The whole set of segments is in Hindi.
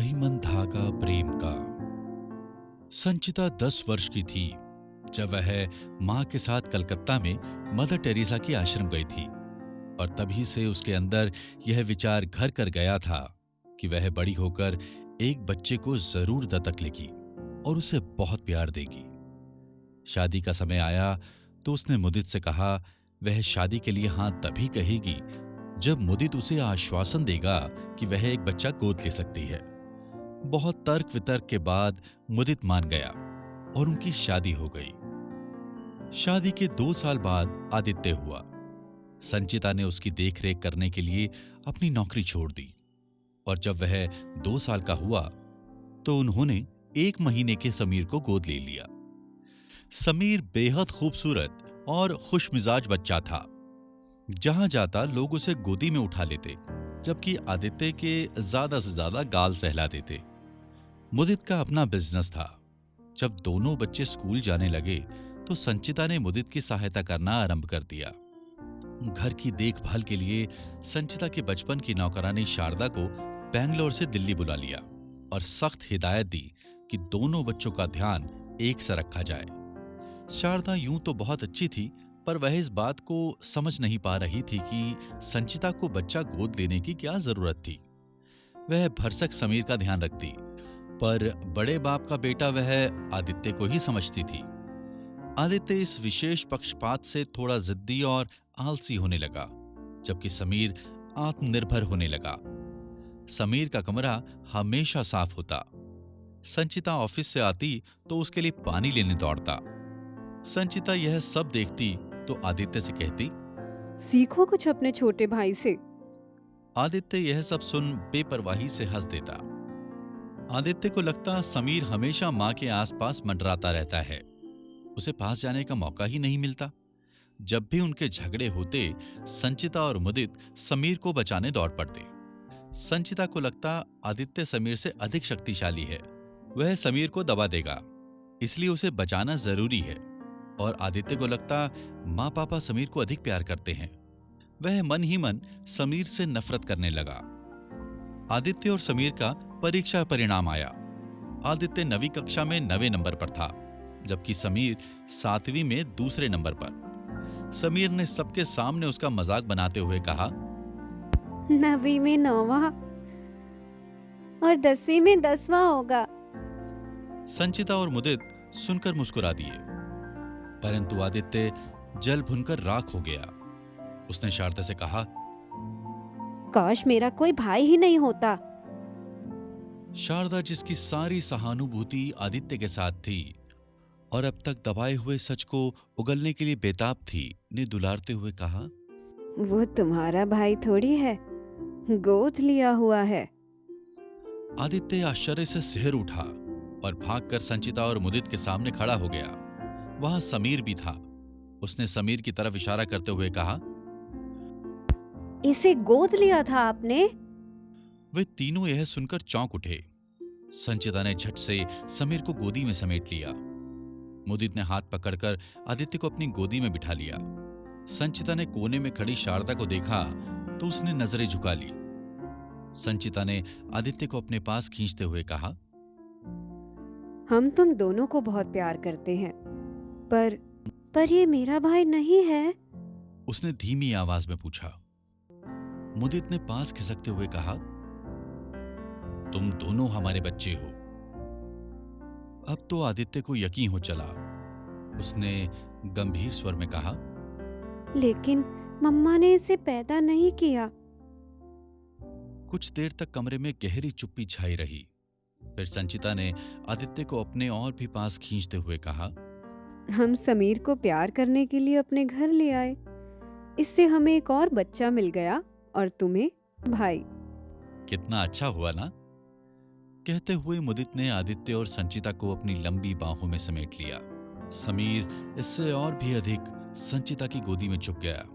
रहीमन धागा प्रेम का। संचिता 10 वर्ष की थी जब वह मां के साथ कलकत्ता में मदर टेरेसा के आश्रम गई थी, और तभी से उसके अंदर यह विचार घर कर गया था कि वह बड़ी होकर एक बच्चे को जरूर दत्तक लेगी और उसे बहुत प्यार देगी। शादी का समय आया तो उसने मुदित से कहा वह शादी के लिए हां तभी कहेगी जब मुदित उसे आश्वासन देगा कि वह एक बच्चा गोद ले सकती है। बहुत तर्क वितर्क के बाद मुदित मान गया और उनकी शादी हो गई। शादी के 2 साल बाद आदित्य हुआ। संचिता ने उसकी देखरेख करने के लिए अपनी नौकरी छोड़ दी, और जब वह 2 साल का हुआ तो उन्होंने 1 महीने के समीर को गोद ले लिया। समीर बेहद खूबसूरत और खुशमिजाज बच्चा था। जहां जाता लोग उसे गोदी में उठा लेते, जबकि आदित्य के ज्यादा से ज्यादा गाल सहला देते। मुदित का अपना बिजनेस था। जब दोनों बच्चे स्कूल जाने लगे तो संचिता ने मुदित की सहायता करना आरंभ कर दिया। घर की देखभाल के लिए संचिता के बचपन की नौकरानी शारदा को बेंगलोर से दिल्ली बुला लिया और सख्त हिदायत दी कि दोनों बच्चों का ध्यान एक सा रखा जाए। शारदा यूं तो बहुत अच्छी थी, पर वह इस बात को समझ नहीं पा रही थी कि संचिता को बच्चा गोद लेने की क्या जरूरत थी। वह भरसक समीर का ध्यान रखती, पर बड़े बाप का बेटा वह आदित्य को ही समझती थी। आदित्य इस विशेष पक्षपात से थोड़ा जिद्दी और आलसी होने लगा, जबकि समीर आत्मनिर्भर होने लगा। समीर का कमरा हमेशा साफ होता। संचिता ऑफिस से आती तो उसके लिए पानी लेने दौड़ता। संचिता यह सब देखती तो आदित्य से कहती, सीखो कुछ अपने छोटे भाई से। आदित्य यह सब सुन बेपरवाही से हंस देता। आदित्य को लगता समीर हमेशा मां के आसपास मंडराता रहता है, उसे पास जाने का मौका ही नहीं मिलता। जब भी उनके झगड़े होते, संचिता और मुदित समीर को बचाने दौड़ पड़ते। संचिता को लगता आदित्य समीर से अधिक शक्तिशाली है, वह समीर को दबा देगा, इसलिए उसे बचाना जरूरी है। और आदित्य को लगता माँ पापा समीर को अधिक प्यार करते हैं, वह मन ही मन समीर से नफरत करने लगा। आदित्य और समीर का परीक्षा परिणाम आया। आदित्य 9वीं कक्षा में 9वें नंबर पर था, जबकि समीर 7वीं में दूसरे नंबर पर। समीर ने सबके सामने उसका मजाक बनाते हुए कहा, 9वीं में 9वां और 10वीं में 10वां होगा। संचिता और मुदित सुनकर मुस्कुरा दिए, परंतु आदित्य जल भुनकर राख हो गया। उसने शारदा से कहा, काश मेरा कोई भाई ही नहीं होता। शारदा जिसकी सारी सहानुभूति आदित्य के साथ थी और अब तक दबाए हुए सच को उगलने के लिए बेताब थी, ने दुलारते हुए कहा, वो तुम्हारा भाई थोड़ी है, गोद लिया हुआ है। आदित्य आश्चर्य से सिहर उठा और भागकर संचिता और मुदित के सामने खड़ा हो गया। वहां समीर भी था। उसने समीर की तरफ इशारा करते हुए कहा, इसे गोद लिया था आपने? वे तीनों यह सुनकर चौंक उठे। संचिता ने झट से समीर को गोदी में समेट लिया। मुदित ने हाथ पकड़कर आदित्य को अपनी गोदी में बिठा लिया। संचिता ने कोने में खड़ी शारदा को देखा तो उसने नजरें झुका ली। संचिता ने आदित्य को अपने पास खींचते हुए कहा, हम तुम दोनों को बहुत प्यार करते हैं, पर ये मेरा भाई नहीं है। उसने धीमी आवाज में पूछा। मुदित ने पास खिसकते हुए कहा, तुम दोनों हमारे बच्चे हो। अब तो आदित्य को यकीन हो चला। उसने गंभीर स्वर में कहा, लेकिन मम्मा ने इसे पैदा नहीं किया। कुछ देर तक कमरे में गहरी चुप्पी छाई रही। फिर संचिता ने आदित्य को अपने और भी पास खींचते हुए कहा, हम समीर को प्यार करने के लिए अपने घर ले आए, इससे हमें एक और बच्चा मिल गया और तुम्हें भाई। कितना अच्छा हुआ ना। कहते हुए मुदित ने आदित्य और संचिता को अपनी लंबी बाहों में समेट लिया। समीर इससे और भी अधिक संचिता की गोदी में चुप गया।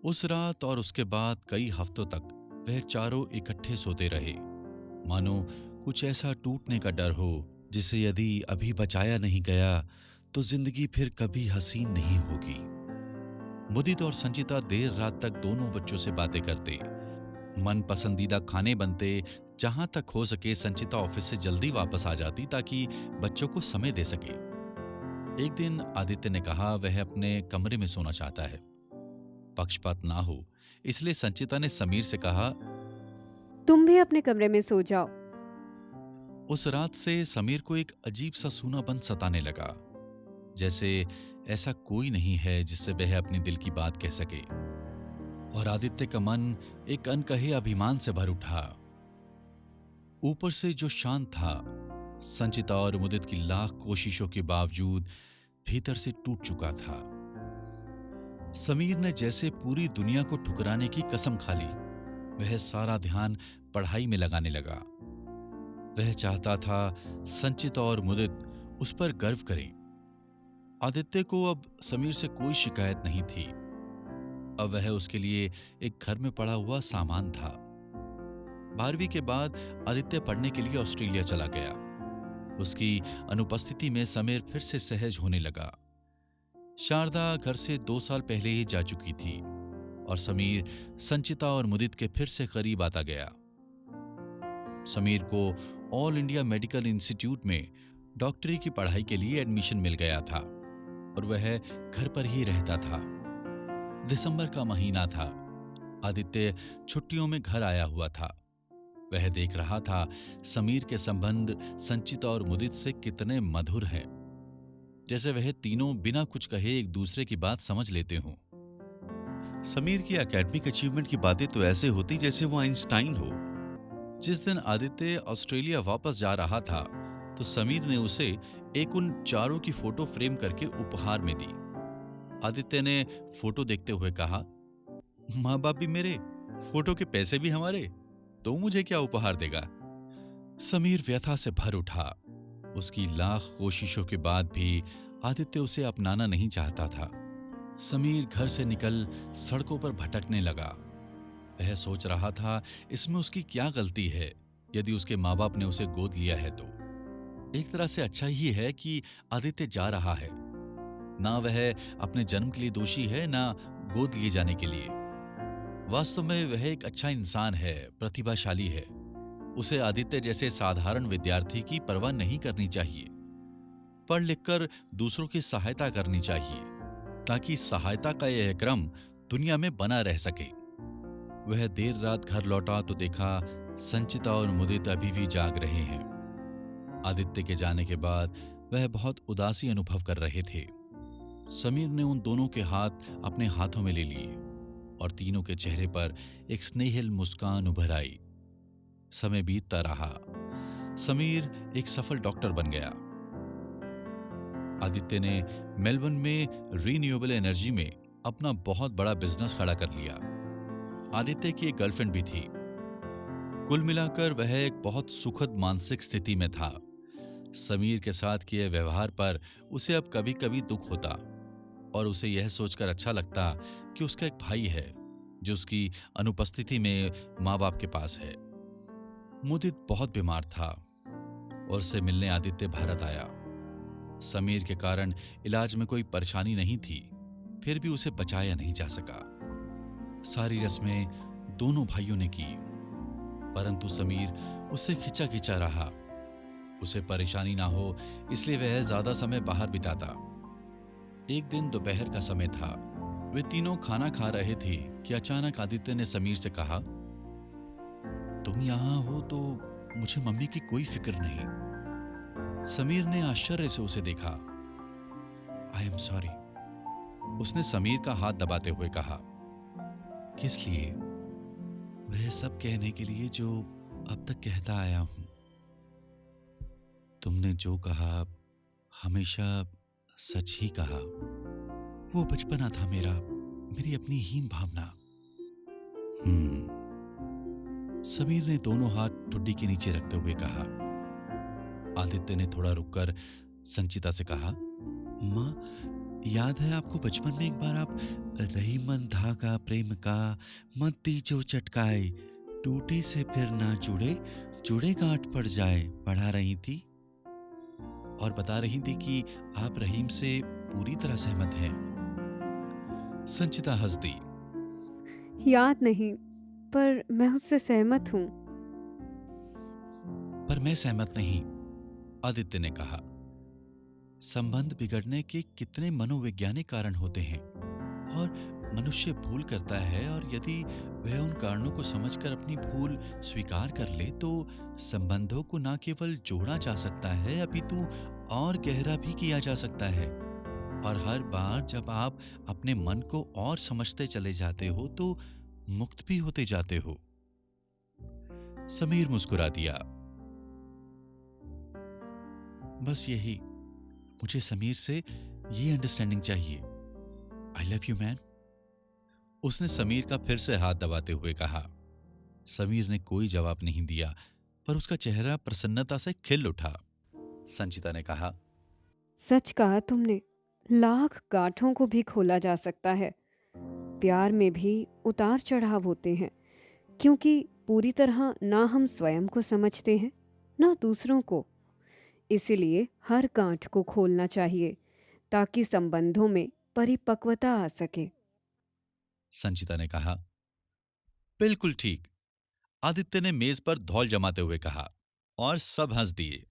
उस रात और उसके बाद कई हफ्तों तक वह चारों इकट्ठे सोते रहे, मानो कुछ ऐसा टूटने का डर हो जिसे यदि अभी बचाया नहीं गया तो जिंदगी फिर कभी हसीन नहीं होगी। मुदित और संचिता देर रात तक दोनों बच्चों से बातें करते। मन पसंदीदा खाने बनते। जहां तक हो सके संचिता ऑफिस से जल्दी वापस आ जाती ताकि बच्चों को समय दे सके। एक दिन आदित्य ने कहा वह अपने कमरे में सोना चाहता है। पक्षपात ना हो इसलिए संचिता ने समीर से कहा। तुम भी अपने कमरे में सो जाओ। उस रात से समीर को एक अजीब सा सूनापन सताने लगा, जैसे ऐसा कोई नहीं है जिससे वह अपने दिल की बात कह सके। और आदित्य का मन एक अनकहे अभिमान से भर उठा। ऊपर से जो शांत था, संचिता और मुदित की लाख कोशिशों के बावजूद भीतर से टूट चुका था। समीर ने जैसे पूरी दुनिया को ठुकराने की कसम खा ली। वह सारा ध्यान पढ़ाई में लगाने लगा। वह चाहता था संचिता और मुदित उस पर गर्व करें। आदित्य को अब समीर से कोई शिकायत नहीं थी। अब वह उसके लिए एक घर में पड़ा हुआ सामान था। 12वीं के बाद आदित्य पढ़ने के लिए ऑस्ट्रेलिया चला गया। उसकी अनुपस्थिति में समीर फिर से सहज होने लगा। शारदा घर से 2 साल पहले ही जा चुकी थी और समीर संचिता और मुदित के फिर से करीब आता गया। समीर को ऑल इंडिया मेडिकल इंस्टीट्यूट में डॉक्टरी की पढ़ाई के लिए एडमिशन मिल गया था और वह घर पर ही रहता था। दिसंबर का महीना था। आदित्य छुट्टियों में घर आया हुआ था। वह देख रहा था समीर के संबंध संचिता और मुदित से कितने मधुर हैं, जैसे वह तीनों बिना कुछ कहे एक दूसरे की बात समझ लेते हों। समीर की एकेडमिक अचीवमेंट की बातें तो ऐसे होती जैसे वो आइंस्टाइन हो। जिस दिन आदित्य ऑस्ट्रेलिया वापस जा रहा था तो समीर ने उसे एक उन चारों की फोटो फ्रेम करके उपहार में दी। आदित्य ने फोटो देखते हुए कहा, माँ बाप भी मेरे, फोटो के पैसे भी हमारे, तो मुझे क्या उपहार देगा। समीर व्यथा से भर उठा। उसकी लाख कोशिशों के बाद भी आदित्य उसे अपनाना नहीं चाहता था। समीर घर से निकल सड़कों पर भटकने लगा। वह सोच रहा था इसमें उसकी क्या गलती है यदि उसके माँ बाप ने उसे गोद लिया है तो। एक तरह से अच्छा ही है कि आदित्य जा रहा है। ना वह अपने जन्म के लिए दोषी है, ना गोद लिए जाने के लिए। वास्तव में वह एक अच्छा इंसान है, प्रतिभाशाली है। उसे आदित्य जैसे साधारण विद्यार्थी की परवाह नहीं करनी चाहिए। पढ़ लिखकर दूसरों की सहायता करनी चाहिए ताकि सहायता का यह क्रम दुनिया में बना रह सके। वह देर रात घर लौटा तो देखा संचिता और मुदित अभी भी जाग रहे हैं। आदित्य के जाने के बाद वह बहुत उदासी अनुभव कर रहे थे। समीर ने उन दोनों के हाथ अपने हाथों में ले लिए और तीनों के चेहरे पर एक स्नेहिल मुस्कान उभर आई। समय बीतता रहा। समीर एक सफल डॉक्टर बन गया। आदित्य ने मेलबर्न में रीन्यूएबल एनर्जी में अपना बहुत बड़ा बिजनेस खड़ा कर लिया। आदित्य की एक गर्लफ्रेंड भी थी। कुल मिलाकर वह एक बहुत सुखद मानसिक स्थिति में था। समीर के साथ किए व्यवहार पर उसे अब कभी कभी दुख होता और उसे यह सोचकर अच्छा लगता कि उसका एक भाई है जो उसकी अनुपस्थिति में माँ बाप के पास है। मुदित बहुत बीमार था और उससे मिलने आदित्य भारत आया। समीर के कारण इलाज में कोई परेशानी नहीं थी, फिर भी उसे बचाया नहीं जा सका। सारी रस्में दोनों भाइयों ने की, परंतु समीर उससे खिंचा खिंचा रहा। उसे परेशानी ना हो इसलिए वह ज्यादा समय बाहर बिताता। एक दिन दोपहर का समय था। वे तीनों खाना खा रहे थे कि अचानक आदित्य ने समीर से कहा, तुम यहां हो तो मुझे मम्मी की कोई फिक्र नहीं। समीर ने आश्चर्य से उसे देखा। आई एम सॉरी, उसने समीर का हाथ दबाते हुए कहा। किस लिए? वह सब कहने के लिए जो अब तक कहता आया हूं। तुमने जो कहा हमेशा सच ही कहा। वो बचपना था मेरा, मेरी अपनी हीन भावना। समीर ने दोनों हाथ ठुड्डी के नीचे रखते हुए कहा। आदित्य ने थोड़ा रुककर संचिता से कहा, माँ, याद है आपको बचपन में एक बार आप रही मन धागा प्रेम का, मत दीजो चटकाए, टूटे से फिर ना जुड़े, जुड़े गांठ पड़ जाए, पढ़ा रही थी और बता रही थी कि आप रहीम से पूरी तरह सहमत हैं। संचिता हंस दी। याद नहीं, पर मैं उससे सहमत हूँ। पर मैं सहमत नहीं, आदित्य ने कहा। संबंध बिगड़ने के कितने मनोवैज्ञानिक कारण होते हैं और मनुष्य भूल करता है, और यदि वह उन कारणों को समझकर अपनी भूल स्वीकार कर ले तो संबंधों को न केवल जोड़ा जा सकता है अपितु और गहरा भी किया जा सकता है। और हर बार जब आप अपने मन को और समझते चले जाते हो तो मुक्त भी होते जाते हो। समीर मुस्कुरा दिया। बस यही, मुझे समीर से ये अंडरस्टैंडिंग चाहिए। I love you man. उसने समीर का फिर से हाथ दबाते हुए कहा। समीर ने कोई जवाब नहीं दिया, पर उसका चेहरा प्रसन्नता से खिल उठा। संचिता ने कहा। सच कहा तुमने, लाख गांठों को भी खोला जा सकता है। प्यार में भी उतार चढ़ाव होते हैं, क्योंकि पूरी तरह ना हम स्वयं को समझते हैं, ना दूसरों को। इसीलिए हर गांठ को खोलना चाहिए, ताकि संबंधों में परिपक्वता आ सके। संचिता ने कहा। बिल्कुल ठीक, आदित्य ने मेज पर धौल जमाते हुए कहा, और सब हंस दिए।